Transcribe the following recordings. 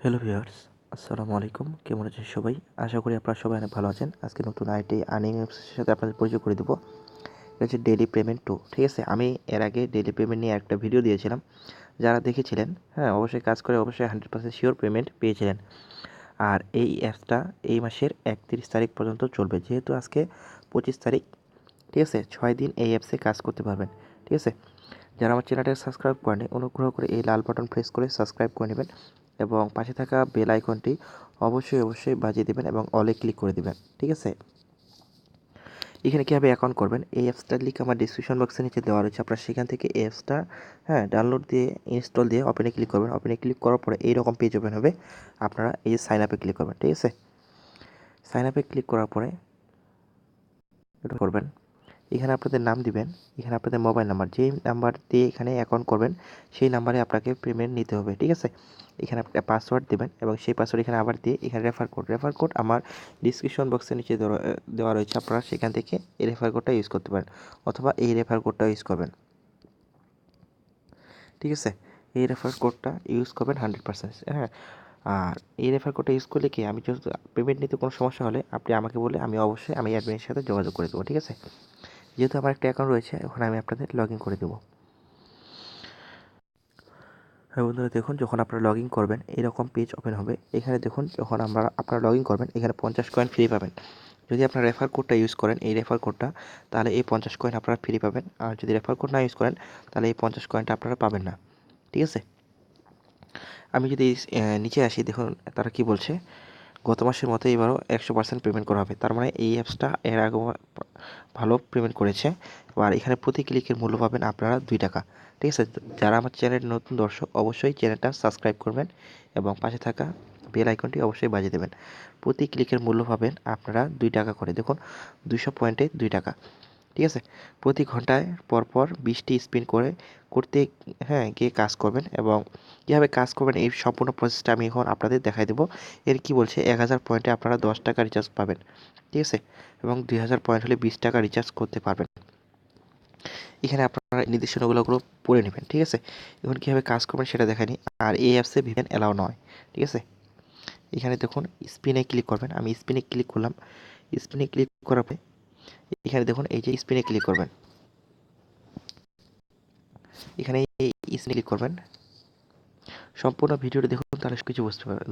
Hello viewers, আসসালামু আলাইকুম। কেমন আছেন সবাই? আশা করি আপনারা সবাই অনেক ভালো আছেন। আজকে নতুন আরেকটি আর্নিং অ্যাপসের সাথে আপনাদের পরিচয় করে দেবো। এটা হচ্ছে ডেইলি পেমেন্ট টু। ঠিক আছে? আমি এর আগে ডেইলি পেমেন্ট নিয়ে একটা ভিডিও দিয়েছিলাম। যারা দেখেছিলেন, হ্যাঁ, অবশ্যই কাজ করে অবশ্যই 100% শিওর পেমেন্ট পেয়েছিলেন। আর এই অ্যাপসটা এই মাসের 31 তারিখ পর্যন্ত চলবে। যেহেতু আজকে 25 তারিখ, ঠিক আছে? 6 দিন এই অ্যাপসে কাজ করতে পারবেন। ঠিক আছে? যারা আমার চ্যানেলটাকে সাবস্ক্রাইব করেনি, অনুগ্রহ করে এই লাল বাটন প্রেস করে সাবস্ক্রাইব করে নেবেন এবং পাশে থাকা বেল আইকনটি অবশ্যই বাজিয়ে দেবেন এবং অলে ক্লিক করে দেবেন। ঠিক আছে? এখানে কীভাবে অ্যাকাউন্ট করবেন, এই অ্যাপসটার লিঙ্ক আমার ডিসক্রিপশন বক্সের নিচে দেওয়া রয়েছে। আপনারা সেখান থেকে এই অ্যাপসটা ডাউনলোড দিয়ে ইনস্টল দিয়ে ওপেনে ক্লিক করবেন। ওপেনে ক্লিক করার পরে এইরকম পেজ ওপেন হবে। আপনারা এই যে সাইন আপে ক্লিক করবেন। ঠিক আছে? সাইন আপে ক্লিক করার পরে এটা করবেন, এখানে আপনাদের নাম দিবেন, এখানে আপনাদের মোবাইল নাম্বার, যেই নাম্বার দিয়ে এখানে অ্যাকাউন্ট করবেন সেই নাম্বারে আপনাকে পেমেন্ট নিতে হবে। ঠিক আছে? এখানে আপনি পাসওয়ার্ড দেবেন এবং সেই পাসওয়ার্ড এখানে আবার দিয়ে এখানে রেফার কোড আমার ডিসক্রিপশন বক্সের নিচে দেওয়া রয়েছে। আপনারা সেখান থেকে এই রেফার কোডটা ইউজ করতে পারেন অথবা এই রেফার কোডটা ইউজ করবেন। ঠিক আছে? এই রেফার কোডটা ইউজ করবেন 100%। হ্যাঁ, আর এই রেফার কোডটা ইউজ করলে কি, আমি যেহেতু পেমেন্ট নিতে কোনো সমস্যা হলে আপনি আমাকে বলে আমি অবশ্যই অ্যাডমিনের সাথে যোগাযোগ করে দেবো। ঠিক আছে? যেহেতু আমার একটা অ্যাকাউন্ট রয়েছে, এখন আমি আপনাদের লগ ইন করে দেবো। হ্যাঁ বন্ধুরা, দেখুন যখন আপনারা লগ ইন করবেন এরকম পেজ ওপেন হবে। এখানে দেখুন যখন আপনারা লগ ইন করবেন এখানে 50 কয়েন ফ্রি পাবেন। যদি আপনারা রেফার কোডটা ইউজ করেন, এই রেফার কোডটা, তাহলে এই 50 কয়েন আপনারা ফ্রি পাবেন। আর যদি রেফার কোড না ইউজ করেন তাহলে এই 50 কয়েনটা আপনারা পাবেন না। ঠিক আছে? আমি যদি নিচে আসি, দেখুন তারা কি বলছে, গত মাসের মতো এবারও 100% পেমেন্ট করা হবে। তার মানে এই অ্যাপসটা এর আগেও ভালো পেমেন্ট করেছে। আর এখানে প্রতি ক্লিকের মূল্য পাবেন আপনারা 2 টাকা। ঠিক আছে? যারা আমার চ্যানেলের নতুন দর্শক অবশ্যই চ্যানেলটা সাবস্ক্রাইব করবেন এবং পাশে থাকা বেল আইকনটি অবশ্যই বাজিয়ে দেবেন। প্রতি ক্লিকের মূল্য পাবেন আপনারা 2 টাকা করে। দেখুন 200 পয়েন্টে 2 টাকা। ঠিক আছে? প্রতি ঘন্টায় পরপর 20টি স্পিন করতে গিয়ে কাজ করবেন এবং কীভাবে কাজ করবেন এই সম্পূর্ণ প্রসেসটা আমি এখন আপনাদের দেখাই দেবো। এর কি বলছে, 1000 পয়েন্টে আপনারা 10 টাকা রিচার্জ পাবেন। ঠিক আছে? এবং 2000 পয়েন্ট হলে 20 টাকা রিচার্জ করতে পারবেন। এখানে আপনারা নির্দেশনাগুলো পড়ে নেবেন। ঠিক আছে? এখন কীভাবে কাজ করবেন সেটা দেখানি। আর এই অ্যাপসে ভিপিএন অ্যালাউ নয়। ঠিক আছে? এখানে দেখুন স্পিনে ক্লিক করবেন। আমি স্পিনে ক্লিক করলাম। স্পিনে ক্লিক করার পরে এখানে দেখুন এই যে স্পিনে ক্লিক করবেন। এখানে এই স্পিনে ক্লিক করবেন। সম্পূর্ণ ভিডিওটা দেখুন, তাহলে কিছু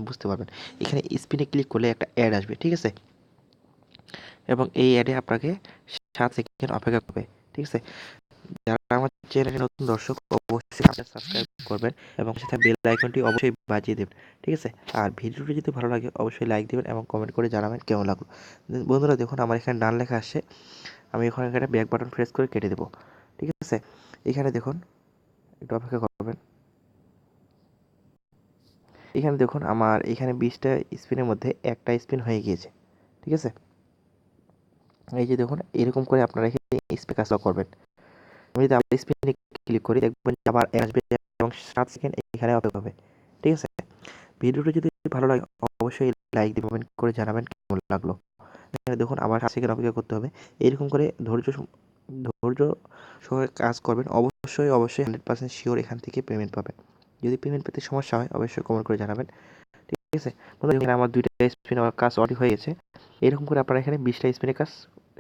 বুঝতে পারবেন। এখানে স্পিনে ক্লিক করলে একটা অ্যাড আসবে। ঠিক আছে? এবং এই অ্যাডে আপনাকে 7 সেকেন্ড অপেক্ষা করবে। ঠিক আছে? যারা আমার চ্যানেলে নতুন দর্শক অবশ্যই সাবস্ক্রাইব করবেন এবং সাথে বেল আইকনটি অবশ্যই বাজিয়ে দেবেন। ঠিক আছে? আর ভিডিওটি যদি ভালো লাগে অবশ্যই লাইক দেবেন এবং কমেন্ট করে জানাবেন কেমন লাগলো। বন্ধুরা দেখুন আমার এখানে ডান লেখা আসছে, আমি এখানে ব্যাক বাটন প্রেস করে কেটে দেবো। ঠিক আছে? এখানে দেখুন, একটু অপেক্ষা করবেন। এখানে দেখুন আমার এখানে 20টা স্পিনের মধ্যে একটা স্পিন হয়ে গিয়েছে। ঠিক আছে? এই যে দেখুন এরকম করে আপনারা এখানে স্পিন কাজটা করবেন। আমি যদি আবার স্পিনে ক্লিক করি দেখবেন আবার আসবে এবং 7 সেকেন্ড এখানে অপেক্ষা হবে। ঠিক আছে? ভিডিওটি যদি ভালো লাগে অবশ্যই লাইক দিবেন, কমেন্ট করে জানাবেন কেমন লাগলো। এখানে দেখুন আবার 7 সেকেন্ড অপেক্ষা করতে হবে। এরকম করে ধৈর্য সহকারে কাজ করবেন। অবশ্যই 100% শিওর এখান থেকে পেমেন্ট পাবেন। যদি পেমেন্ট পেতে সমস্যা হয় অবশ্যই কমেন্ট করে জানাবেন। ঠিক আছে? বন্ধুরা এখানে আমার 2টা স্পিন কাজ অলরেডি হয়ে গেছে। এরকম করে আপনারা এখানে 20টা স্পিনের কাজ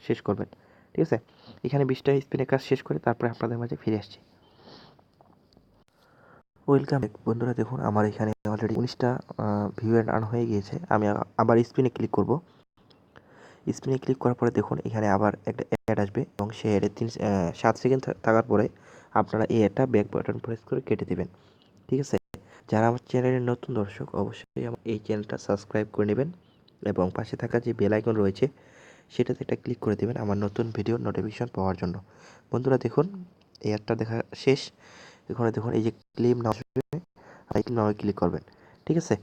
শেষ করবেন। ঠিক আছে? এখানে 20টা স্পিনের কাজ শেষ করে তারপরে আপনাদের মাঝে ফিরে আসছি। ওয়েলকাম বন্ধুরা, দেখুন আমার এখানে অলরেডি 19টা ভিউ অ্যান্ড আর্ন হয়ে গিয়েছে। আমি আবার স্পিনে ক্লিক করব। স্পিনে ক্লিক করার পরে দেখুন এখানে আবার একটা অ্যাড আসবে এবং সেই অ্যাডে 7 সেকেন্ড থাকার পরে আপনারা এই অ্যাডটা ব্যাক বাটন প্রেস করে কেটে দেবেন। ঠিক আছে? যারা আমার চ্যানেলের নতুন দর্শক অবশ্যই আমার এই চ্যানেলটা সাবস্ক্রাইব করে নেবেন এবং পাশে থাকা যে বেল আইকন রয়েছে সেটাতে একটা ক্লিক করে দেবেন আমার নতুন ভিডিওর নোটিফিকেশন পাওয়ার জন্য। বন্ধুরা দেখুন এই অ্যাডটা দেখা শেষ। এখানে দেখুন এই যে ক্লেম নাও আসবে, আর ক্লেম নাও ক্লিক করবেন। ঠিক আছে?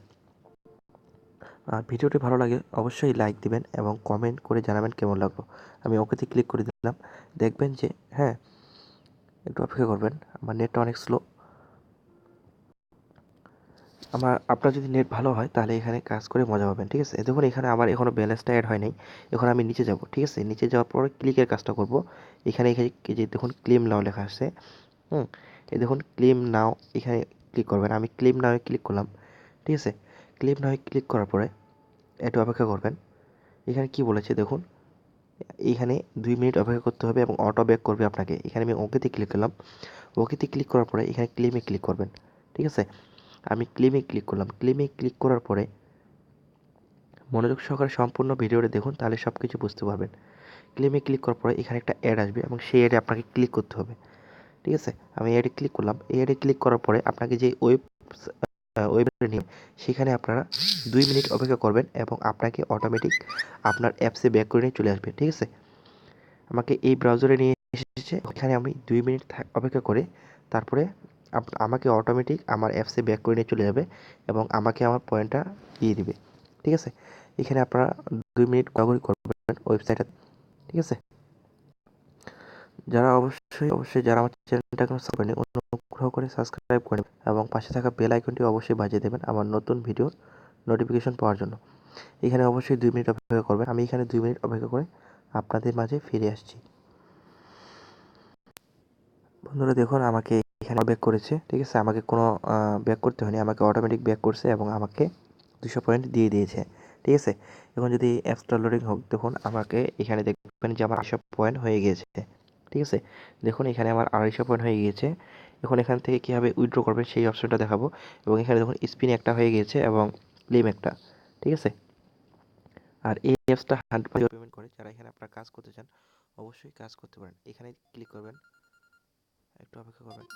আর ভিডিওটি ভালো লাগে অবশ্যই লাইক দিবেন এবং কমেন্ট করে জানাবেন কেমন লাগলো। আমি ওকেতে ক্লিক করে দিলাম। দেখবেন যে একটু অপেক্ষা করবেন, আমার নেটটা অনেক স্লো। আপনার যদি নেট ভালো হয় তাহলে এখানে কাজ করে মজা পাবেন। ঠিক আছে? দেখুন এখানে আমার এখনও ব্যালেন্সটা অ্যাড হয় নাই। এখন আমি নিচে যাব। ঠিক আছে? নিচে যাওয়ার পরে ক্লিকের কাজটা করব। এখানে এই যে দেখুন ক্লেম নাও লেখা আছে। এই দেখুন ক্লেম নাও, এখানে ক্লিক করবেন। আমি ক্লেম নাও ক্লিক করলাম। ঠিক আছে? ক্লেম না ক্লিক করার পরে একটু অপেক্ষা করবেন। এখানে কি বলেছে দেখুন, এইখানে 2 মিনিট অপেক্ষা করতে হবে এবং অটো ব্যাক করবে আপনাকে। এখানে আমি ওকেতে ক্লিক করলাম। ওকেতে ক্লিক করার পরে এখানে ক্লেমে ক্লিক করবেন, ঠিক আছে। আমি ক্লেমে ক্লিক করলাম। ক্লেমে ক্লিক করার পরে মনোযোগ সহকারে সম্পূর্ণ ভিডিওটা দেখুন, তাহলে সব কিছু বুঝতে পারবেন। ক্লেমে ক্লিক করার পরে এখানে একটা অ্যাড আসবে এবং সেই অ্যাডে আপনাকে ক্লিক করতে হবে, ঠিক আছে। আমি অ্যাডে ক্লিক করলাম। এই অ্যাডে ক্লিক করার পরে আপনাকে যে ওয়েবসাইটে নিয়ে সেখানে আপনারা 2 মিনিট অপেক্ষা করবেন এবং আপনাকে অটোমেটিক আপনার অ্যাপসে ব্যাক করে নিয়ে চলে আসবে, ঠিক আছে। আমাকে এই ব্রাউজারে নিয়ে এসেছে, ওখানে আমি 2 মিনিট অপেক্ষা করে তারপরে আমাকে অটোমেটিক আমার অ্যাপসে ব্যাক করে নিয়ে চলে যাবে এবং আমাকে আমার পয়েন্টটা দিয়ে দিবে, ঠিক আছে। এখানে আপনারা 2 মিনিট ঘোরাঘুরি করবেন ওয়েবসাইটে, ঠিক আছে। যারা অবশ্যই যারা আমার চ্যানেলটা এখনো সাবস্ক্রাইব করেনি, অনুগ্রহ করে সাবস্ক্রাইব করে নেবেন এবং পাশে থাকা বেল আইকনটি অবশ্যই বাজিয়ে দেবেন আমার নতুন ভিডিওর নোটিফিকেশন পাওয়ার জন্য। এখানে অবশ্যই 2 মিনিট অপেক্ষা করবেন। আমি এখানে 2 মিনিট অপেক্ষা করে আপনাদের মাঝে ফিরে আসছি। বন্ধুরা দেখুন, আমাকে এখানে ব্যাক করেছে, ঠিক আছে। আমাকে কোনো ব্যাক করতে হয়নি, আমাকে অটোমেটিক ব্যাক করছে এবং আমাকে 200 পয়েন্ট দিয়ে দিয়েছে, ঠিক আছে। এখন যদি অ্যাপসটা লোডিং হোক, দেখুন আমাকে এখানে দেখবেন যে আমার 200 পয়েন্ট হয়ে গিয়েছে, ঠিক আছে। দেখুন এখানে আমার 250 পয়েন্ট হয়ে গিয়েছে। এখন এখান থেকে কীভাবে উইথড্র করবেন সেই অপশনটা দেখাবো এবং এখানে দেখুন স্পিন একটা হয়ে গিয়েছে এবং ক্লেম একটা, ঠিক আছে। আর এই অ্যাপসটা 100% পেমেন্ট করে। যারা এখানে আপনারা কাজ করতে চান অবশ্যই কাজ করতে পারেন। এখানে ক্লিক করবেন, একটু অপেক্ষা করবেন।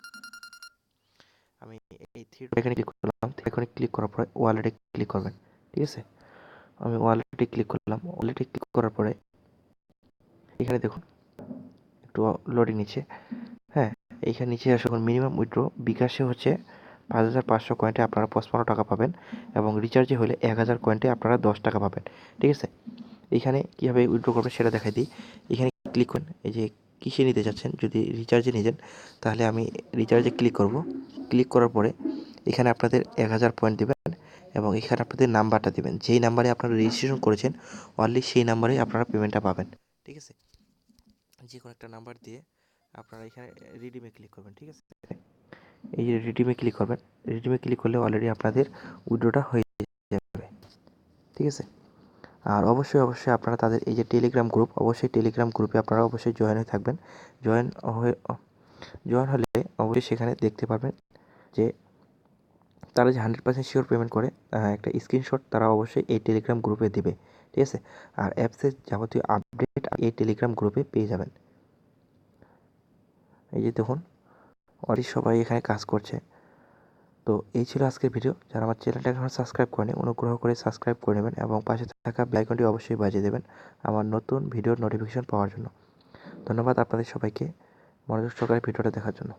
আমি এই এখানে ক্লিক করলাম। এখানে ক্লিক করার পরে ওয়ালেটে ক্লিক করবেন, ঠিক আছে। আমি ওয়ালেটে ক্লিক করলাম। ওয়ালেটে ক্লিক করার পরে এখানে দেখুন একটু লোডিং নিচ্ছে। হ্যাঁ, এইখানে নিচে আসে এখন মিনিমাম উইথড্র বিকাশে হচ্ছে 5500 কয়েন্টে আপনারা 55 টাকা পাবেন এবং রিচার্জে হলে 1000 কয়েন্টে আপনারা 10 টাকা পাবেন, ঠিক আছে। এইখানে কীভাবে উইথড্র করবেন সেটা দেখাই দিই। এখানে ক্লিক করেন, এই যে কিসে নিতে চাচ্ছেন, যদি রিচার্জে নিতেন তাহলে আমি রিচার্জে ক্লিক করব। ক্লিক করার পরে এখানে আপনাদের 1000 পয়েন্ট দেবেন এবং এখানে আপনাদের নাম্বারটা দেবেন, যেই নাম্বারে আপনারা রেজিস্ট্রেশন করেছেন অনলি সেই নাম্বারেই আপনারা পেমেন্টটা পাবেন, ঠিক আছে। যে কোনো একটা নাম্বার দিয়ে আপনারা এখানে রিডিমে ক্লিক করবেন, ঠিক আছে। এই যে রিডিমে ক্লিক করবেন, রিডিমে ক্লিক করলে অলরেডি আপনাদের উইথড্রটা হয়ে যাবে, ঠিক আছে। আর অবশ্যই আপনারা তাদের এই যে টেলিগ্রাম গ্রুপ, অবশ্যই টেলিগ্রাম গ্রুপে আপনারা অবশ্যই জয়েন হয়ে থাকবেন। জয়েন হলে অবশ্যই সেখানে দেখতে পারবেন যে তারা যে 100% শিওর পেমেন্ট করে একটা স্ক্রিনশট তারা অবশ্যই এই টেলিগ্রাম গ্রুপে দেবে, ঠিক আছে। আর অ্যাপসের যাবতীয় আপডেট এই টেলিগ্রাম গ্রুপে পেয়ে যাবেন। এই যে দেখুন অলরেডি সবাই এখানে কাজ করছে। তো এই ছিল আজকের ভিডিও। যারা আমার চ্যানেলটা এখনও সাবস্ক্রাইব করেনি অনুগ্রহ করে সাবস্ক্রাইব করে নেবেন এবং পাশে থাকা বেল আইকনটি অবশ্যই বাজিয়ে দেবেন আমার নতুন ভিডিওর নোটিফিকেশন পাওয়ার জন্য। ধন্যবাদ আপনাদের সবাইকে মনোযোগ সহকারে ভিডিওটা দেখার জন্য।